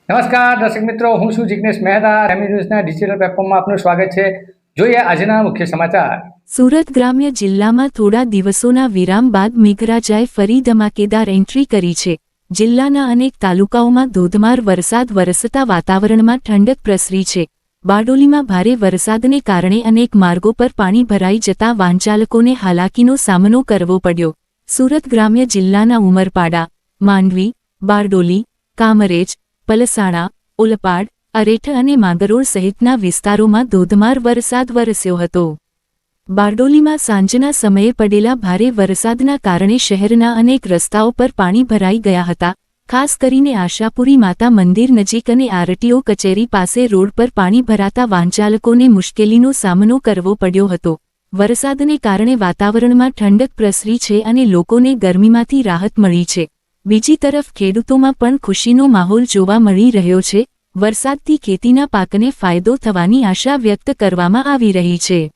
નમસ્કાર દર્શક મિત્રો, હું છું જિગ્નેશ મહેતા. ગ્રામ્ય ન્યૂઝના ડિજિટલ પ્લેટફોર્મમાં આપનું સ્વાગત છે. જોઈએ આજના મુખ્ય સમાચાર. સુરત ગ્રામ્ય જિલ્લામાં થોડા દિવસોના વિરામ બાદ મેઘરાજાએ ફરી ધમાકેદાર એન્ટ્રી કરી છે. જિલ્લાના અનેક તાલુકાઓમાં ધોધમાર વરસાદ વરસતા વાતાવરણમાં ઠંડક પ્રસરી છે. બારડોલીમાં ભારે વરસાદને કારણે અનેક માર્ગો પર પાણી ભરાઈ જતા વાહનચાલકોને હાલાકીનો સામનો કરવો પડ્યો. સુરત ગ્રામ્ય જિલ્લાના ઉમરપાડા, માંડવી, બારડોલી, કામરેજ, પલસાણા, ઓલપાડ, અરેઠ અને માંગરોળ સહિતના વિસ્તારોમાં ધોધમાર વરસાદ વરસ્યો હતો. બારડોલીમાં સાંજના સમયે પડેલા ભારે વરસાદના કારણે શહેરના અનેક રસ્તાઓ પર પાણી ભરાઈ ગયા હતા. ખાસ કરીને આશાપુરી માતા મંદિર નજીક અને આરટીઓ કચેરી પાસે રોડ પર પાણી ભરાતા વાહનચાલકોને મુશ્કેલીનો સામનો કરવો પડ્યો હતો. વરસાદને કારણે વાતાવરણમાં ઠંડક પ્રસરી છે અને લોકોને ગરમીમાંથી રાહત મળી છે. બીજી તરફ ખેડૂતોમાં પણ ખુશીનો માહોલ જોવા મળી રહ્યો છે. વરસાદથી ખેતીના પાકને ફાયદો થવાની આશા વ્યક્ત કરવામાં આવી રહી છે.